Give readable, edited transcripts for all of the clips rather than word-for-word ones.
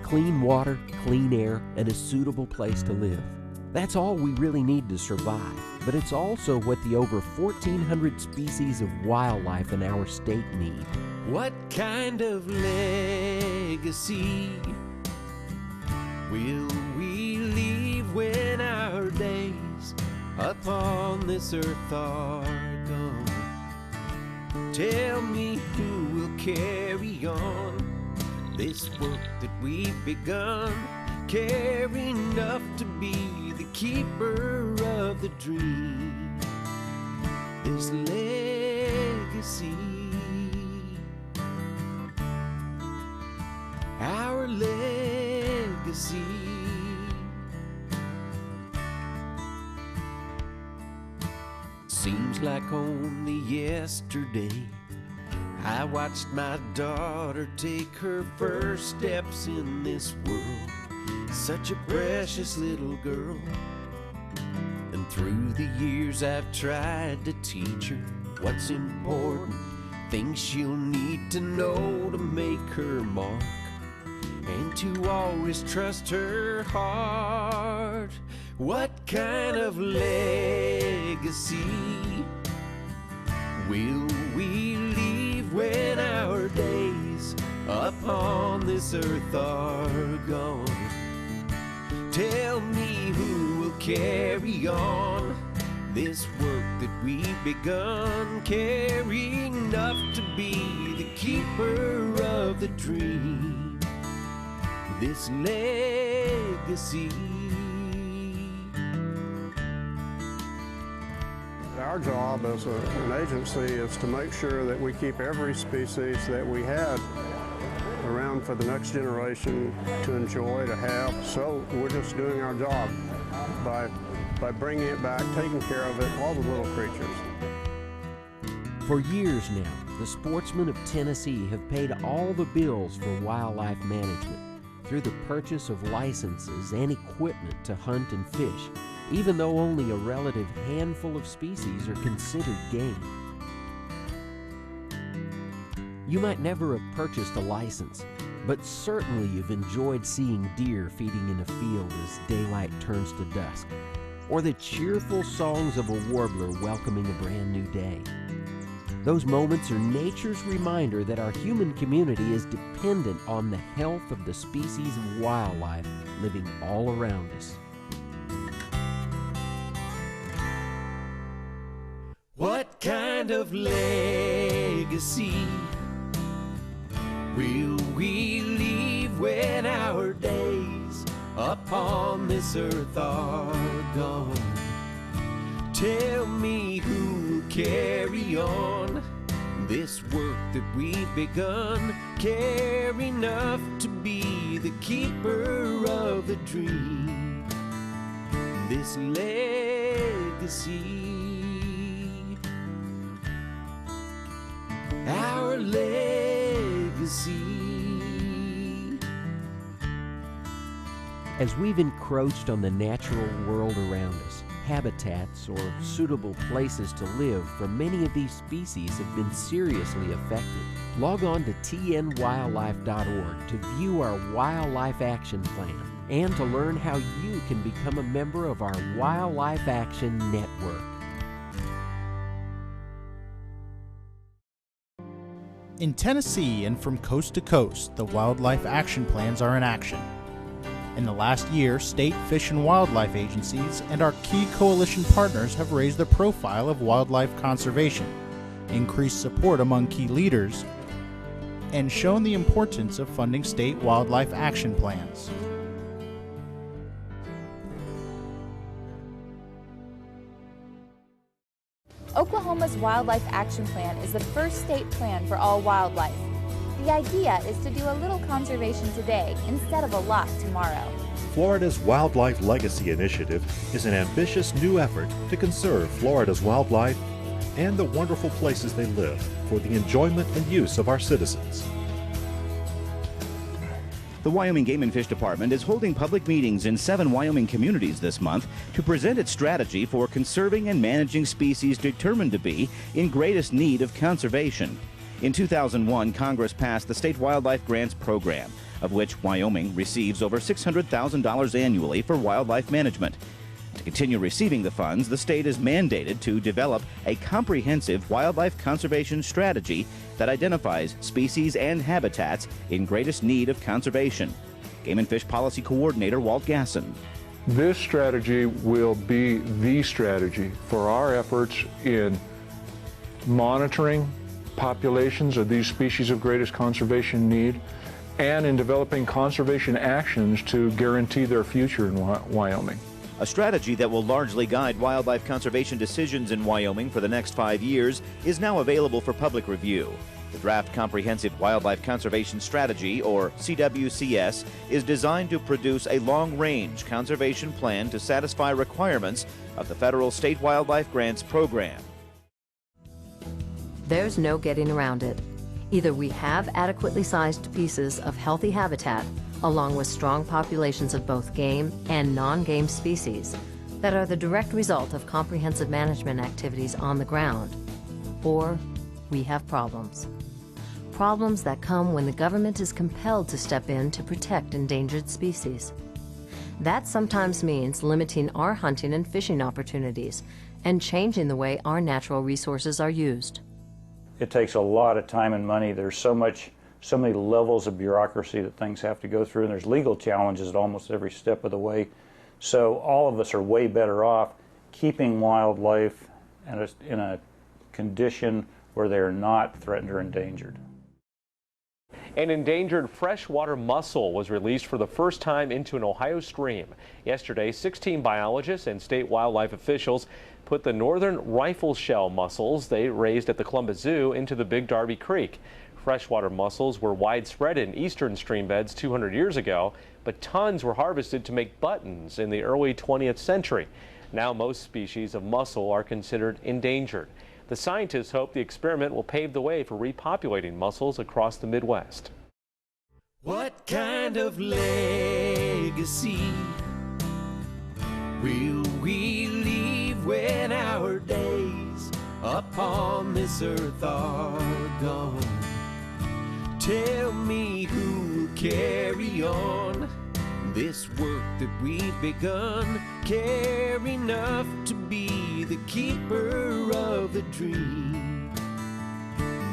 clean water, clean air, and a suitable place to live. That's all we really need to survive, but it's also what the over 1,400 species of wildlife in our state need. What kind of legacy will we leave when our days upon this earth are gone? Tell me who will carry on this work that we've begun, care enough to be the keeper of the dream, this legacy, our legacy. Seems like only yesterday I watched my daughter take her first steps in this world. Such a precious little girl. And through the years I've tried to teach her what's important, things she'll need to know to make her mark, and to always trust her heart. What kind of legacy will we leave when our days upon this earth are gone? Tell me who will carry on this work that we've begun, caring enough to be the keeper of the dream, this legacy. Our job as an agency is to make sure that we keep every species that we had around for the next generation to enjoy, to have. So we're just doing our job by bringing it back, taking care of it, all the little creatures. For years now, the sportsmen of Tennessee have paid all the bills for wildlife management through the purchase of licenses and equipment to hunt and fish, even though only a relative handful of species are considered game. You might never have purchased a license, but certainly you've enjoyed seeing deer feeding in a field as daylight turns to dusk, or the cheerful songs of a warbler welcoming a brand new day. Those moments are nature's reminder that our human community is dependent on the health of the species of wildlife living all around us. What kind of legacy will we leave when our days upon this earth are gone? Tell me who will carry on this work that we've begun, care enough to be the keeper of the dream, this legacy. Our legacy. As we've encroached on the natural world around us, habitats or suitable places to live for many of these species have been seriously affected. Log on to tnwildlife.org to view our Wildlife Action Plan and to learn how you can become a member of our Wildlife Action Network. In Tennessee and from coast to coast, the Wildlife Action Plans are in action. In the last year, state fish and wildlife agencies and our key coalition partners have raised the profile of wildlife conservation, increased support among key leaders, and shown the importance of funding state wildlife action plans. Oklahoma's Wildlife Action Plan is the first state plan for all wildlife. The idea is to do a little conservation today instead of a lot tomorrow. Florida's Wildlife Legacy Initiative is an ambitious new effort to conserve Florida's wildlife and the wonderful places they live for the enjoyment and use of our citizens. The Wyoming Game and Fish Department is holding public meetings in 7 Wyoming communities this month to present its strategy for conserving and managing species determined to be in greatest need of conservation. In 2001, Congress passed the State Wildlife Grants Program, of which Wyoming receives over $600,000 annually for wildlife management. To continue receiving the funds, the state is mandated to develop a comprehensive wildlife conservation strategy that identifies species and habitats in greatest need of conservation. Game and Fish Policy Coordinator Walt Gasson. This strategy will be the strategy for our efforts in monitoring populations of these species of greatest conservation need and in developing conservation actions to guarantee their future in Wyoming. A strategy that will largely guide wildlife conservation decisions in Wyoming for the next 5 years is now available for public review. The Draft Comprehensive Wildlife Conservation Strategy, or CWCS, is designed to produce a long-range conservation plan to satisfy requirements of the federal state wildlife grants program. There's no getting around it. Either we have adequately sized pieces of healthy habitat, along with strong populations of both game and non-game species that are the direct result of comprehensive management activities on the ground, or we have problems. Problems that come when the government is compelled to step in to protect endangered species. That sometimes means limiting our hunting and fishing opportunities and changing the way our natural resources are used. It takes a lot of time and money. There's so many levels of bureaucracy that things have to go through, and there's legal challenges at almost every step of the way. So all of us are way better off keeping wildlife in a condition where they are not threatened or endangered. An endangered freshwater mussel was released for the first time into an Ohio stream. Yesterday, 16 biologists and state wildlife officials put the northern rifle shell mussels they raised at the Columbus Zoo into the Big Darby Creek. Freshwater mussels were widespread in eastern stream beds 200 years ago, but tons were harvested to make buttons in the early 20th century. Now most species of mussel are considered endangered. The scientists hope the experiment will pave the way for repopulating mussels across the Midwest. What kind of legacy will we leave when our days upon this earth are gone? Tell me who will carry on this work that we've begun, care enough to be the keeper of the dream,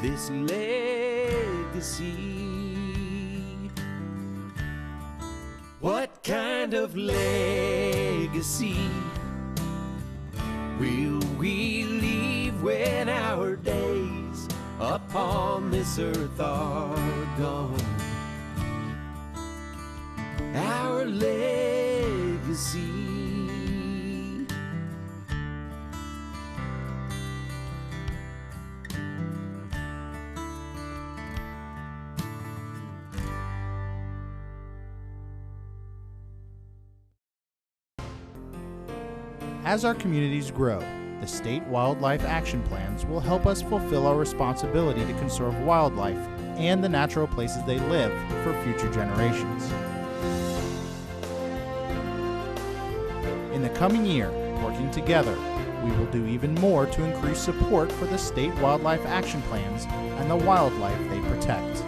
this legacy. What kind of legacy will we leave when our days upon this earth are gone? Our legacy. As our communities grow, the state wildlife action plans will help us fulfill our responsibility to conserve wildlife and the natural places they live for future generations. In the coming year, working together, we will do even more to increase support for the state wildlife action plans and the wildlife they protect.